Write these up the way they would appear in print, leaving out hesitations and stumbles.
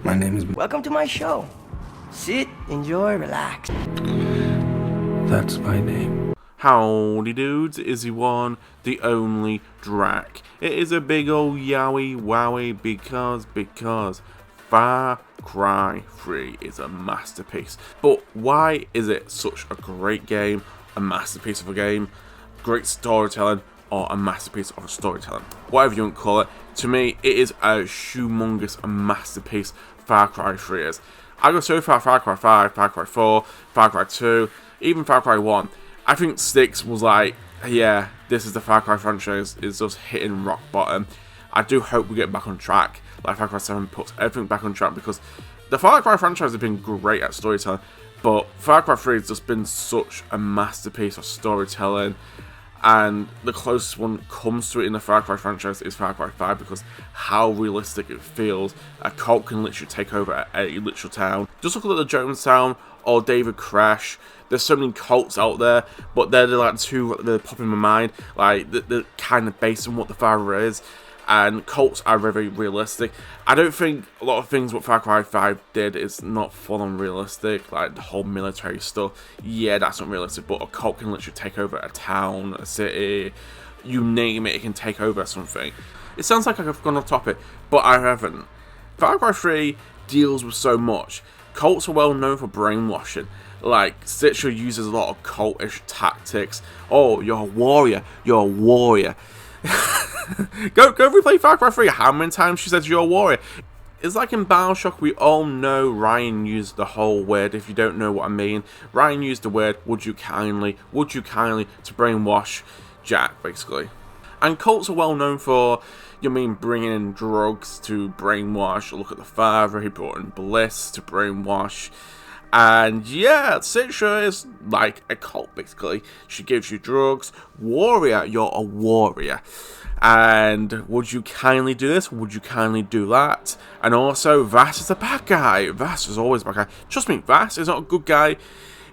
My name is... Welcome to my show. Sit, enjoy, relax. That's my name. Howdy dudes, Izzy One, the only Drac. It is a big ol' yowie wowie because Far Cry 3 is a masterpiece. But why is it such a great game, a masterpiece of a game, great storytelling, or a masterpiece of storytelling? Whatever you want to call it, to me it is a humongous masterpiece. Far Cry 3 is. I go so far, Far Cry 5, Far Cry 4, Far Cry 2, even Far Cry 1. I think 6 was like, yeah, this is the Far Cry franchise, is just hitting rock bottom. I do hope we get back on track, like Far Cry 7 puts everything back on track, because the Far Cry franchise has been great at storytelling, but Far Cry 3 has just been such a masterpiece of storytelling, and the closest one comes to it in the Far Cry franchise is Far Cry 5, because how realistic it feels. A cult can literally take over a literal town. Just look at the Jonestown or David Crash. There's so many cults out there, but they're like two that pop in my mind, like they're kind of based on what the Father is, and cults are very realistic. I don't think a lot of things what Far Cry 5 did is not full on realistic, like the whole military stuff. Yeah, that's not realistic, but a cult can literally take over a town, a city, you name it, it can take over something. It sounds like I've gone off topic, but I haven't. Far Cry 3 deals with so much. Cults are well known for brainwashing. Like, Citra uses a lot of cultish tactics. Oh, you're a warrior. You're a warrior. go replay Far Cry 3. How many times she says you're a warrior? It's like in Bioshock, we all know Ryan used the whole word. If you don't know what I mean, Ryan used the word, would you kindly, to brainwash Jack, basically. And cults are well known for, bringing in drugs to brainwash. Look at the Father, he brought in Bliss to brainwash. And yeah, Citra is like a cult, basically. She gives you drugs. Warrior, you're a warrior. And would you kindly do this? Would you kindly do that? And also, Vass is a bad guy. Vass is always a bad guy. Trust me, Vass is not a good guy.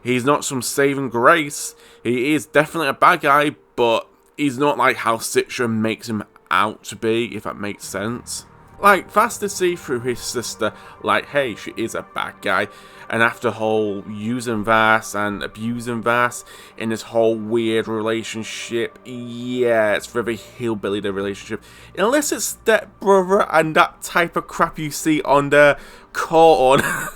He's not some saving grace. He is definitely a bad guy, but he's not like how Citra makes him out to be, if that makes sense. Like, Vass to see through his sister, like, hey, she is a bad guy. And after whole using Vass and abusing Vass in this whole weird relationship, yeah, it's very hillbilly, the relationship. Unless it's stepbrother and that type of crap you see on the caught on.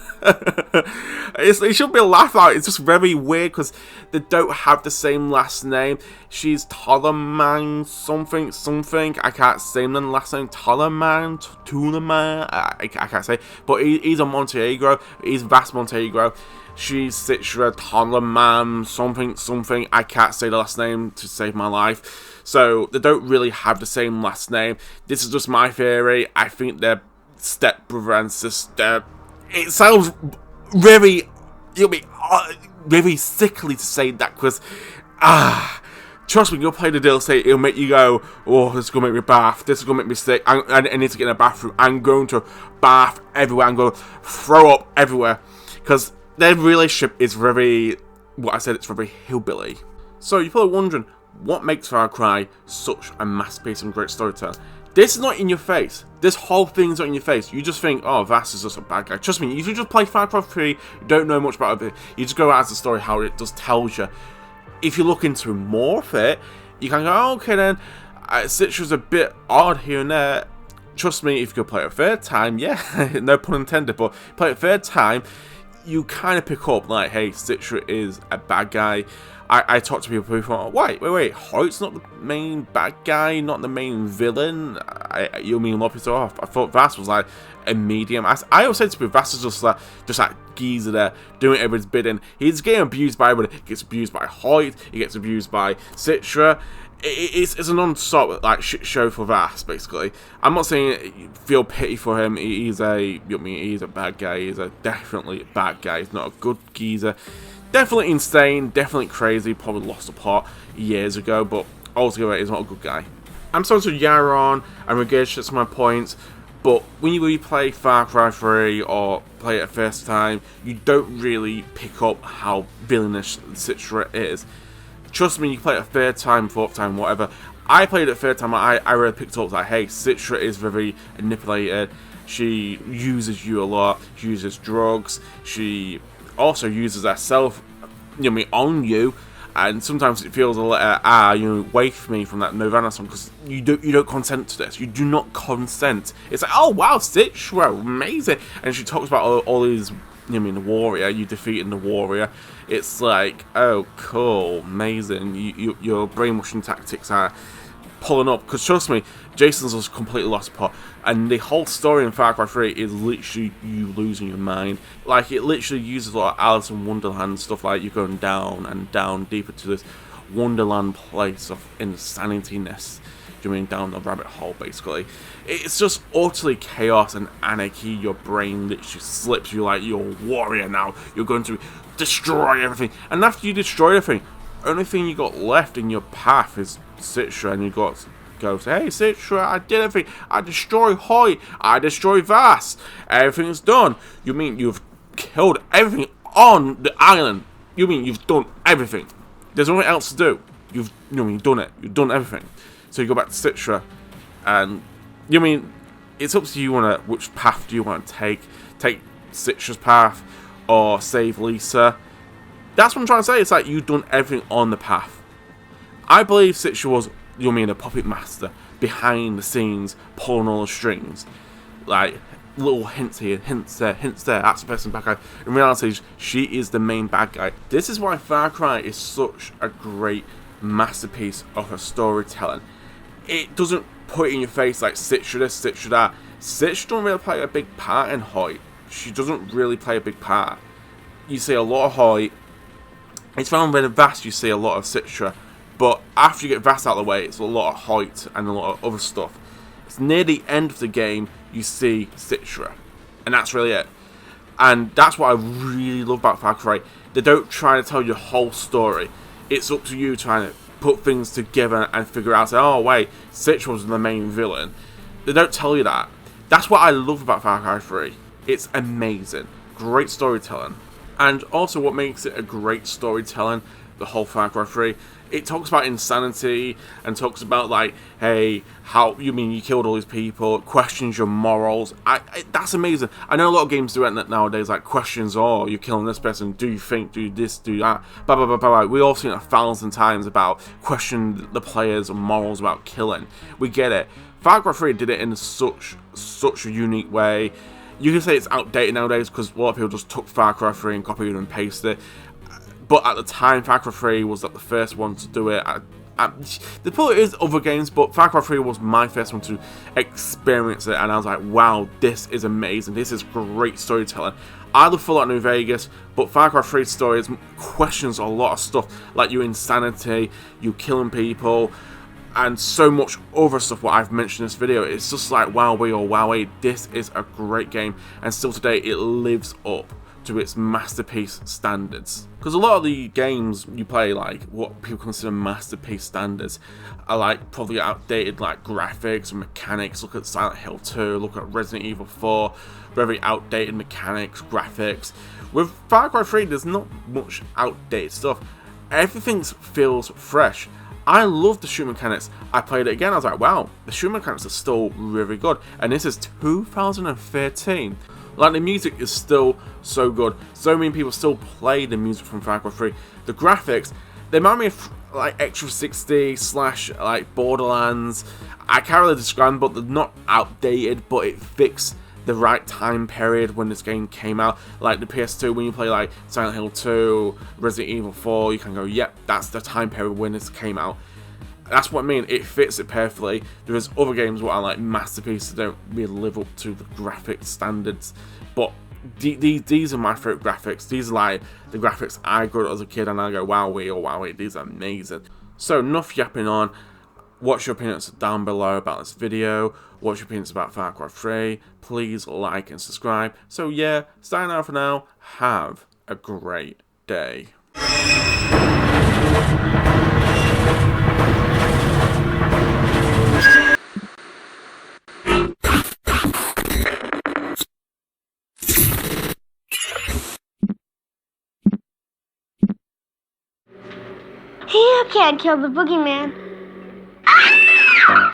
It should be a laugh out. It's just very weird because they don't have the same last name. She's Tollerman something. I can't say the last name. Tollerman, I can't say. But he's a Montenegro. He's Vass Montenegro. She's Citra Tollerman something. I can't say the last name to save my life. So they don't really have the same last name. This is just my theory. I think they're stepbrother and sister. It sounds very, very sickly to say that, because, trust me, you'll play the DLC, it'll make you go, oh, this is going to make me bath, this is going to make me sick, I need to get in a bathroom, I'm going to bath everywhere, I'm going to throw up everywhere, because their relationship is very, it's very hillbilly. So you're probably wondering, what makes Far Cry such a masterpiece and great storytelling? This is not in your face. This whole thing's not in your face. You just think, oh, Vass is just a bad guy. Trust me, if you just play Far Cry 3, you don't know much about it, you just go out as the story, how it just tells you. If you look into more of it, you can go, oh, okay then, Citra's a bit odd here and there. Trust me, if you play it a third time, yeah, no pun intended, but play it a third time, you kind of pick up, like, hey, Citra is a bad guy. I talk to people who thought, wait, Hoyt's not the main bad guy, not the main villain. You mean Lopez off? I thought Vass was like a medium. I always say to people, Vass is just like geezer there, doing everybody's bidding. He's getting abused by everybody. He gets abused by Hoyt, he gets abused by Citra. It's a non-stop like shit show for Vass, basically. I'm not saying feel pity for him. He's a bad guy. He's a definitely bad guy. He's not a good geezer. Definitely insane, definitely crazy, probably lost the plot years ago, but altogether he's not a good guy. I'm starting to yarn on and regurgitate some of my points, but when you replay Far Cry 3 or play it a first time, you don't really pick up how villainous Citra is. Trust me, you play it a third time, fourth time, whatever. I played it a third time, I really picked up that, hey, Citra is very manipulated. She uses you a lot. She uses drugs. She also uses herself, on you. And sometimes it feels a little, away from me from that Nirvana song, because you don't consent to this. You do not consent. It's like, oh wow, Citra, amazing. And she talks about all these, the warrior, you defeating the warrior. It's like, oh cool, amazing. Your brainwashing tactics are pulling up, because trust me, Jason's was completely lost pot, and the whole story in Far Cry 3 is literally you losing your mind. Like, it literally uses a lot of Alice in Wonderland stuff, like you're going down and down deeper to this Wonderland place of insanityness. Down the rabbit hole, basically. It's just utterly chaos and anarchy. Your brain literally slips. You're like, you're a warrior now. You're going to destroy everything. And after you destroy everything, only thing you got left in your path is Citra, and you got to go say, hey Citra, I did everything. I destroy Hoy. I destroy Vass. Everything's done. You mean you've killed everything on the island? You mean you've done everything? There's nothing else to do. You've done it. You've done everything. So you go back to Citra, and it's up to you which path do you want to take. Take Citra's path or save Lisa. That's what I'm trying to say. It's like you've done everything on the path. I believe Citra was, a puppet master behind the scenes, pulling all the strings. Like, little hints here, hints there, hints there. That's the person bad guy. In reality, she is the main bad guy. This is why Far Cry is such a great masterpiece of her storytelling. It doesn't put it in your face like Citra this, Citra that. Citra don't really play a big part in Hoy. She doesn't really play a big part. You see a lot of Hoy. It's found in Vass you see a lot of Citra. But after you get Vass out of the way, it's a lot of Hoyt and a lot of other stuff. It's near the end of the game you see Citra. And that's really it. And that's what I really love about Far Cry. They don't try to tell you the whole story. It's up to you trying to put things together and figure out, oh wait, Citra was the main villain. They don't tell you that. That's what I love about Far Cry 3. It's amazing. Great storytelling. And also what makes it a great storytelling, the whole Far Cry 3, it talks about insanity and talks about like, hey, how you killed all these people, it questions your morals. That's amazing. I know a lot of games do it nowadays, like questions, oh, you're killing this person, do you think, do this, do that, blah blah blah blah. We all seen it 1,000 times about questioning the players' morals about killing. We get it. Far Cry 3 did it in such a unique way. You can say it's outdated nowadays because a lot of people just took Far Cry 3 and copied it and pasted it. But at the time, Far Cry 3 was like the first one to do it. The point is other games, but Far Cry 3 was my first one to experience it, and I was like, wow, this is amazing. This is great storytelling. I love Fallout New Vegas, but Far Cry 3 stories questions a lot of stuff, like your insanity, you killing people, and so much other stuff what I've mentioned in this video. It's just like, wowee or wowee, this is a great game, and still today it lives up to its masterpiece standards. Because a lot of the games you play, like what people consider masterpiece standards, are like probably outdated, like graphics and mechanics. Look at Silent Hill 2, look at Resident Evil 4, very outdated mechanics, graphics. With Far Cry 3, there's not much outdated stuff. Everything feels fresh. I love the shooting mechanics. I played it again, I was like, wow, the shooting mechanics are still really good. And this is 2013. Like, the music is still so good. So many people still play the music from Far Cry 3. The graphics, they remind me of like Extra 60 / like Borderlands. I can't really describe them, but they're not outdated, but it fits the right time period when this game came out. Like the PS2, when you play like Silent Hill 2, Resident Evil 4, you can go, yep, that's the time period when this came out. That's what I mean, it fits it perfectly. There is other games what are like masterpieces that don't really live up to the graphic standards, but these are my favourite graphics. These are like the graphics I grew up as a kid, and I go, wowee, oh wowee, these are amazing. So enough yapping on. What's your opinions down below about this video? What's your opinions about Far Cry 3? Please like and subscribe. So yeah, signing out for now. Have a great day. You can't kill the boogeyman.